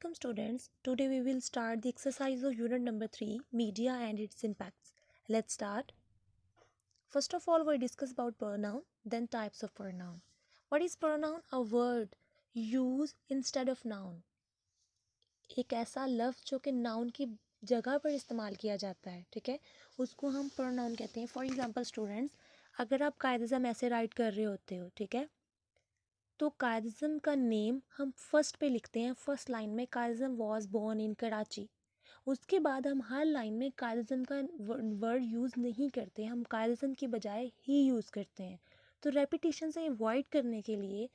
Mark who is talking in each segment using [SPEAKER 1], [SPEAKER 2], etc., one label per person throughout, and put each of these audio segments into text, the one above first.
[SPEAKER 1] Welcome students. Today we will start the exercise of unit number 3, media and its impacts. Let's start. First of all, we discuss about pronoun, then types of pronoun. What is pronoun? A word used instead of noun. एक ऐसा लफ्ज़ जो कि noun की जगह पर इस्तेमाल किया जाता है, ठीक है, उसको हम प्रोनाउन कहते हैं. फॉर एग्जांपल स्टूडेंट्स, अगर आप कायदे ऐसे राइट कर रहे होते हो, ठीक है, तो कायदम का नेम हम फर्स्ट पे लिखते हैं. फर्स्ट लाइन में कायदम वॉज बोर्न इन कराची. उसके बाद हम हर लाइन में कायदम का वर्ड यूज़ नहीं करते, हम कायदम की बजाय ही यूज़ करते हैं. तो रेपिटेशन से अवॉइड करने के लिए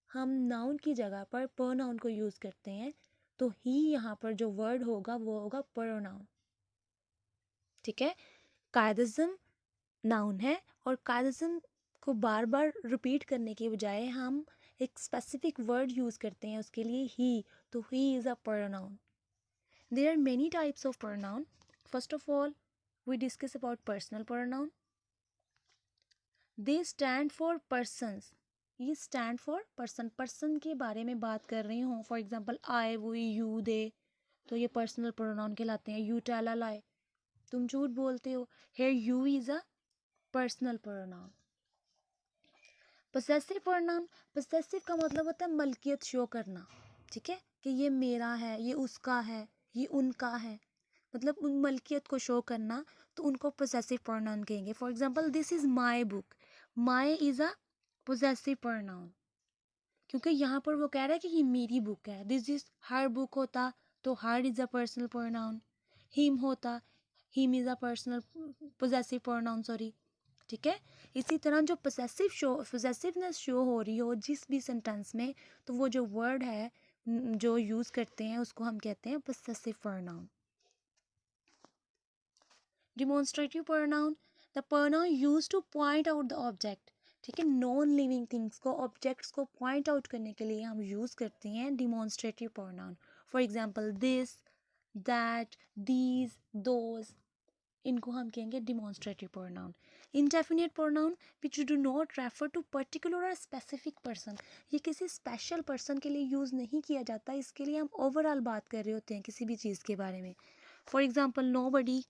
[SPEAKER 1] हम नाउन की जगह पर प्रोनाउन को यूज़ करते हैं. तो ही यहाँ पर जो वर्ड होगा वो होगा प्रोनाउन. ठीक है, कायदम नाउन है और कायदम को बार बार रिपीट करने के बजाय हम एक स्पेसिफिक वर्ड यूज़ करते हैं उसके लिए ही. तो he is a pronoun. There are many types of pronoun. First of all we discuss about personal pronoun. They stand for persons. ये स्टैंड फॉर पर्सन, पर्सन के बारे में बात कर रही हूँ. For example I, we, you, they, तो ये पर्सनल प्रोनाउन कहलाते हैं. यू टेल अ लाई, तुम झूठ बोलते हो. Here you is a personal pronoun. Possessive pronoun, possessive का मतलब होता है मलकियत शो करना. ठीक है, कि ये मेरा है, ये उसका है, ये उनका है, मतलब उन मलकियत को शो करना, तो उनको पोसेसिव प्रोनाउन कहेंगे. For example this is my book. My is a possessive pronoun, क्योंकि यहाँ पर वो कह रहा है कि ये मेरी बुक है. दिस इज़ हर बुक होता तो her is a personal pronoun. Him होता, him is a personal possessive pronoun, sorry. ठीक है, इसी तरह जो पोसेसिवनेस शो हो रही हो जिस भी सेंटेंस में, तो वो जो वर्ड है जो यूज़ करते हैं उसको हम कहते हैं possessive pronoun. Demonstrative pronoun, the pronoun use to point out the object. ठीक है, नॉन लिविंग थिंग्स को, ऑब्जेक्ट्स को पॉइंट आउट करने के लिए हम यूज़ करते हैं demonstrative pronoun. For example this, that, these, those, इनको हम कहेंगे demonstrative pronoun. Indefinite pronoun which do not refer to particular और स्पेसिफिक पर्सन. ये किसी स्पेशल पर्सन के लिए यूज़ नहीं किया जाता, इसके लिए हम ओवरऑल बात कर रहे होते हैं किसी भी चीज़ के बारे में. For example nobody,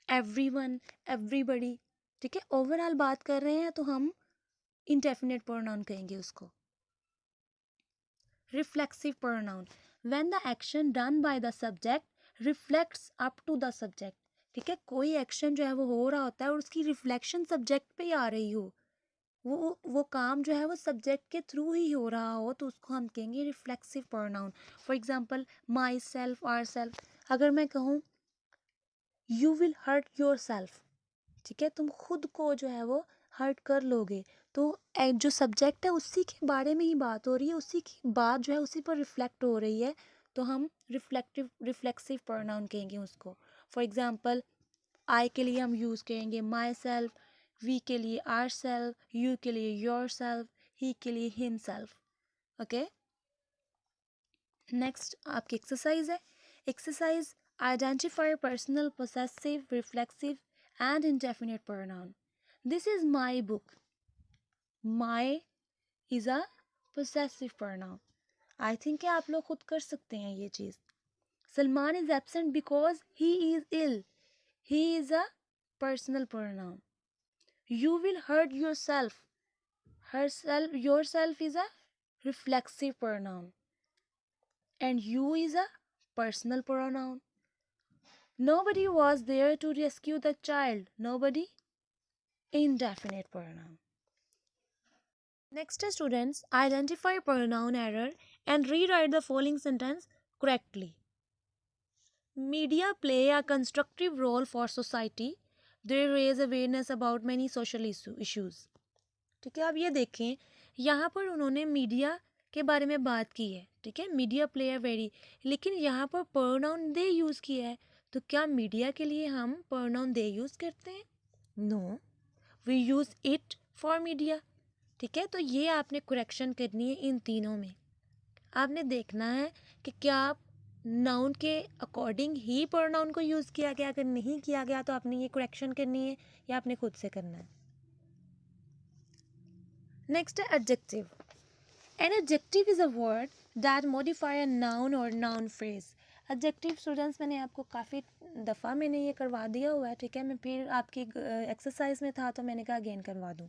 [SPEAKER 1] everyone, everybody. ठीक है, ओवरऑल बात कर रहे हैं तो हम इंडेफिनिट प्रोनाउन कहेंगे उसको. Reflexive pronoun, when the action done by the subject reflects up to the subject. ठीक है, कोई एक्शन जो है वो हो रहा होता है और उसकी रिफ्लेक्शन सब्जेक्ट पे ही आ रही हो, वो काम जो है वो सब्जेक्ट के थ्रू ही हो रहा हो, तो उसको हम कहेंगे reflexive pronoun. For example myself, ourself. अगर मैं कहूँ you will hurt yourself, ठीक है, तुम खुद को जो है वो हर्ट कर लोगे, तो जो सब्जेक्ट है उसी के बारे में ही बात हो रही है, उसी की बात जो है उसी पर रिफ्लेक्ट हो रही है, तो हम रिफ्लेक्सिव प्रोनाउन कहेंगे उसको. फॉर एग्जांपल आई के लिए हम यूज़ करेंगे माई सेल्फ, वी के लिए आर सेल्फ, यू के लिए योर सेल्फ, ही के लिए हिम सेल्फ. ओके, नेक्स्ट आपकी एक्सरसाइज है. Exercise identify personal, possessive, reflexive and indefinite pronoun. This is my book. My is a possessive pronoun. I think कि आप लोग खुद कर सकते हैं ये चीज़. Salman is absent because he is ill. He is a personal pronoun. You will hurt yourself. Herself, yourself is a reflexive pronoun. And you is a personal pronoun. Nobody was there to rescue the child. Nobody, indefinite pronoun. Next, students, identify pronoun error and rewrite the following sentence correctly. Media play a constructive role for society. They raise awareness about many social issues. ठीक है, अब ये देखें, यहाँ पर उन्होंने media के बारे में बात की है. ठीक है, मीडिया प्ले अ वेरी, लेकिन यहाँ पर प्रोनाउन दे यूज़ किया है. तो क्या मीडिया के लिए हम प्रोनाउन दे यूज़ करते हैं? No, we use it for media. ठीक है, तो ये आपने करेक्शन करनी है इन तीनों में. आपने देखना है कि क्या नाउन के अकॉर्डिंग ही प्रोनाउन को यूज़ किया गया, अगर नहीं किया गया तो आपने ये करेक्शन करनी है या आपने खुद से करना है. नेक्स्ट है adjective. An adjective is a word that modify a noun और नाउन फ्रेज। एडजेक्टिव स्टूडेंट्स मैंने आपको काफ़ी दफ़ा मैंने ये करवा दिया हुआ है, ठीक है। मैं फिर आपकी एक्सरसाइज में था तो मैंने कहा अगेन करवा दूँ।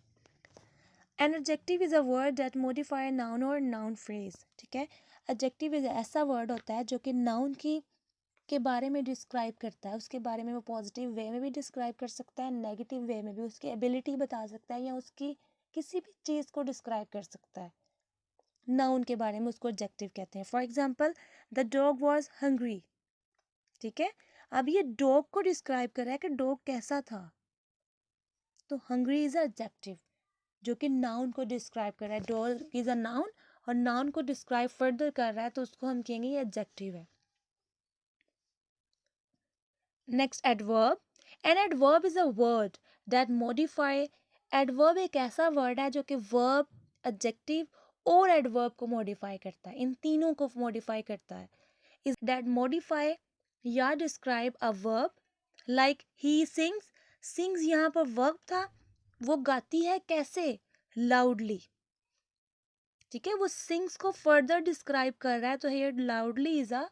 [SPEAKER 1] An adjective is a word that modify a noun और नाउन फ्रेज, ठीक है। एडजेक्टिव इज ऐसा वर्ड होता है जो कि नाउन की के बारे में डिस्क्राइब करता है, उसके बारे में वो पॉजिटिव वे में भी डिस्क्राइब कर सकता है, नेगेटिव वे में भी उसकी एबिलिटी बता सकता है, या उसकी किसी भी चीज़ को डिस्क्राइब कर सकता है नाउन के बारे में, उसको एडजेक्टिव कहते हैं। For example, the dog was hungry, ठीक है। अब ये डॉग को डिस्क्राइब कर रहा है कि डॉग कैसा था, तो हंग्री इज एडजेक्टिव जो कि नाउन को डिस्क्राइब कर रहा है। डॉग इज अ नाउन और नाउन को डिस्क्राइब फर्दर कर रहा है, तो उसको हम कहेंगे ये एडजेक्टिव है। Next, adverb. An adverb is a word that modify. Adverb एक ऐसा वर्ड है जो कि वर्ब, एडजेक्टिव और एडवर्ब को मॉडिफाई करता है, इन तीनों को मॉडिफाई करता है। इज दैट मॉडिफाई या describe a verb, like he sings. Sings यहाँ पर वर्ब था, वो गाती है कैसे, लाउडली, ठीक है। वो सिंग्स को फर्दर डिस्क्राइब कर रहा है, तो here loudly is a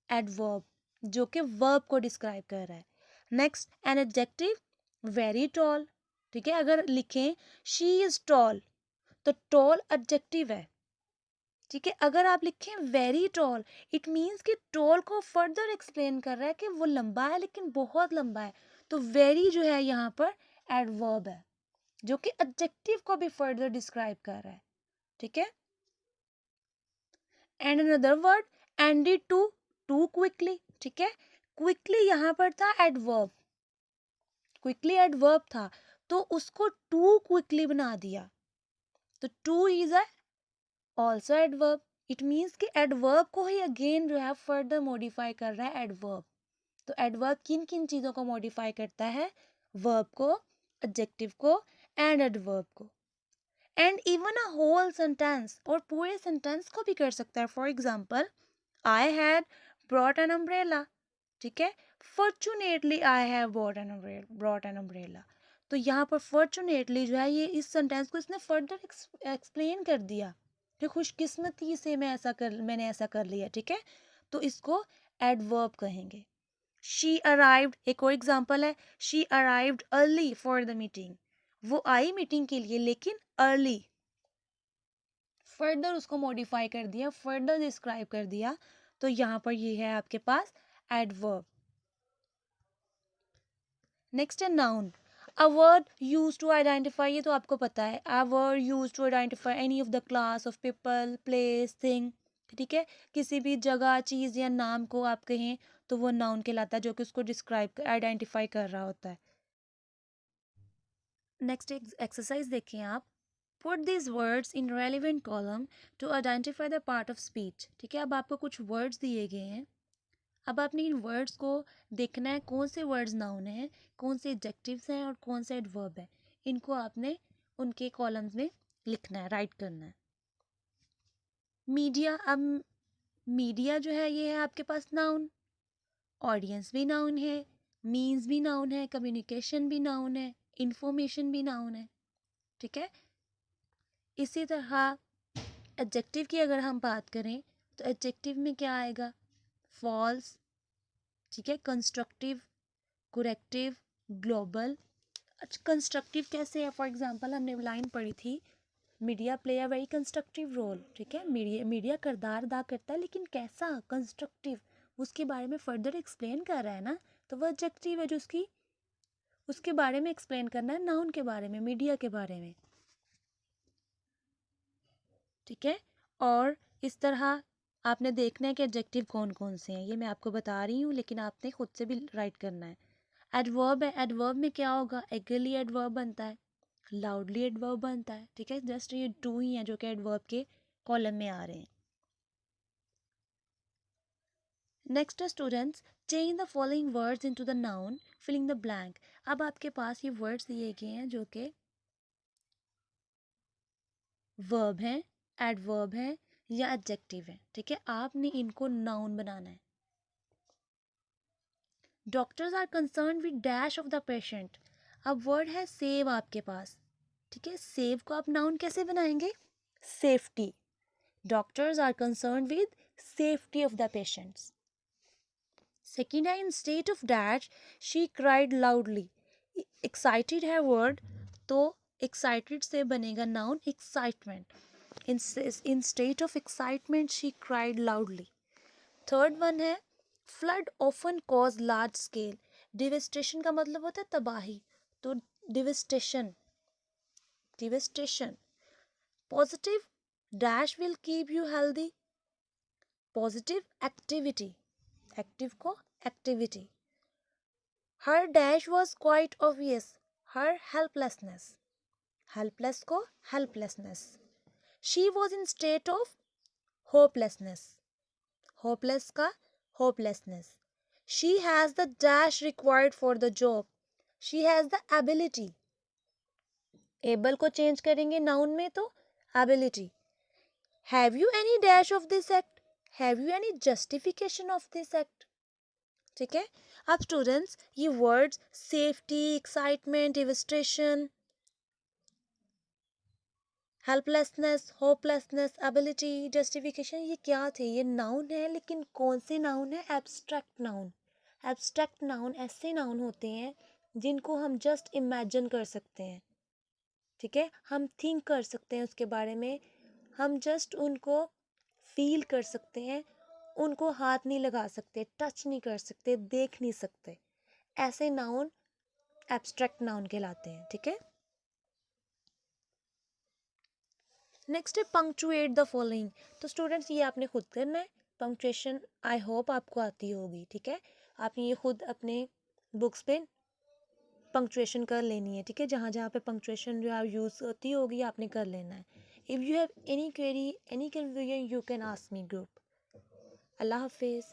[SPEAKER 1] adverb जो कि वर्ब को डिस्क्राइब कर रहा है। Next, an adjective, very tall, ठीक है। अगर लिखें शी इज टॉल, तो टॉल एडजेक्टिव है, ठीक है। अगर आप लिखें वेरी टॉल, इट मीन्स कि टॉल को फर्दर एक्सप्लेन कर रहा है कि वो लंबा है, लेकिन बहुत लंबा है, तो वेरी जो है यहाँ पर एडवर्ब है जो कि एडजेक्टिव को भी फर्दर डिस्क्राइब कर रहा है, ठीक है। And another word, ended to quickly, ठीक है। क्विकली यहाँ पर था एडवर्ब, क्विकली एडवर्ब था, तो उसको टू क्विकली बना दिया, तो two is a also adverb. It means कि एडवर्ब को ही अगेन जो है फर्दर मॉडिफाई कर रहा है एडवर्ब। तो एडवर्ब किन किन चीज़ों को मॉडिफाई करता है, वर्ब को, एडजेक्टिव को एंड एडवर्ब को। And even a whole sentence, और पूरे सेंटेंस को भी कर सकता है। For example, I had brought an umbrella, ठीक है। Fortunately I have brought an umbrella, तो यहाँ पर फॉर्चुनेटली जो है ये इस सेंटेंस को इसने फर्दर एक्सप्लेन कर दिया कि खुशकिस्मती से मैंने ऐसा कर लिया, ठीक है। तो इसको एडवर्ब कहेंगे। शी अराइव्ड एक और एग्जांपल है, she arrived early for the meeting, वो आई मीटिंग के लिए लेकिन अर्ली, फर्दर उसको मॉडिफाई कर दिया, फर्दर डिस्क्राइब कर दिया, तो यहाँ पर ये है आपके पास एडवर्ब। नेक्स्ट है noun, a word use to identify, ये तो आपको पता है, a word use to identify any of the class of people, place, thing, ठीक है। किसी भी जगह, चीज़ या नाम को आप कहें तो वो नाउन कहलाता है, जो कि उसको डिस्क्राइब आइडेंटिफाई कर रहा होता है। नेक्स्ट एक्सरसाइज देखें आप, put this words in relevant column to identify the part of speech, ठीक है। अब आपको कुछ वर्ड्स दिए गए हैं, अब आपने इन वर्ड्स को देखना है कौन से वर्ड्स नाउन हैं, कौन से एडजेक्टिव्स हैं और कौन से एडवर्ब हैं। इनको आपने उनके कॉलम्स में लिखना है, राइट करना है। मीडिया, अब मीडिया जो है ये है आपके पास नाउन, ऑडियंस भी नाउन है, मीन्स भी नाउन है, कम्युनिकेशन भी नाउन है, इंफॉर्मेशन भी नाउन है, ठीक है। इसी तरह एडजेक्टिव की अगर हम बात करें तो एडजेक्टिव में क्या आएगा, फॉल्स, ठीक है, कंस्ट्रक्टिव, कुरेक्टिव, ग्लोबल। अच्छा, कंस्ट्रक्टिव कैसे है, फॉर एग्जांपल हमने लाइन पढ़ी थी, media play a very constructive role, ठीक है। मीडिया किरदार अदा करता है, लेकिन कैसा, कंस्ट्रक्टिव, उसके बारे में फर्दर एक्सप्लेन कर रहा है ना, तो वह एडजेक्टिव है जो उसके बारे में एक्सप्लेन करना है, नाउन के बारे में, मीडिया के बारे में, ठीक है। और इस तरह आपने देखना है कि एडजेक्टिव कौन कौन से हैं, ये मैं आपको बता रही हूँ, लेकिन आपने खुद से भी राइट करना है। एडवर्ब है, एडवर्ब में क्या होगा, एगरली एडवर्ब बनता है, लाउडली एडवर्ब बनता है, ठीक है। जस्ट ये टू ही हैं जो कि एडवर्ब के कॉलम में आ रहे हैं। Next students, change the following words into the noun, filling the blank. अब आपके पास ये वर्ड्स दिए गए हैं जो कि वर्ब हैं, एडवर्ब हैं या एडजेक्टिव हैं, ठीक है। आपने इनको नाउन बनाना है। Doctors are concern with dash of the patient, अब वर्ड है सेव आपके पास, ठीक है। सेव को आप नाउन कैसे बनाएंगे, safety, Doctors are concerned with safety of the patients. Second है, in state of dash, she cried loudly. Excited है word, तो excited से बनेगा noun excitement. In state of excitement, she cried loudly. Third one है, flood often cause large scale. Devastation का मतलब होता है तबाही, तो devastation. Positive dash will keep you healthy. Positive activity. Active को activity. Her dash was quite obvious. Her helplessness. Helpless को helplessness. She was in state of hopelessness. Hopeless का hopelessness. She has the dash required for the job. She has the ability. Able को change करेंगे noun में तो ability. Have you any dash of this act? Have you any justification of this act? ठीक है. अब students ये words safety, excitement, devastation, helplessness, hopelessness, ability, justification, ये क्या थे? ये नाउन है, लेकिन कौन से नाउन है? Abstract noun. एब्स्ट्रैक्ट नाउन ऐसे नाउन होते हैं जिनको हम जस्ट इमेजिन कर सकते हैं. ठीक है, हम थिंक कर सकते हैं उसके बारे में, हम जस्ट उनको फील कर सकते हैं, उनको हाथ नहीं लगा सकते, टच नहीं कर सकते, देख नहीं सकते. ऐसे नाउन एब्स्ट्रैक्ट नाउन कहलाते हैं. ठीक है. नेक्स्ट है पंक्चुएट द फॉलोइंग. तो स्टूडेंट्स ये आपने खुद करना है. पंक्चुएशन आई होप आपको आती होगी. ठीक है, आपने ये खुद अपने बुक्स पे पंक्चुएशन कर लेनी है. ठीक है, जहाँ जहाँ पे पंक्चुएशन जो है यूज़ होती होगी आपने कर लेना है. If you have any query, any confusion, you can ask me group. अल्लाह हाफिज़.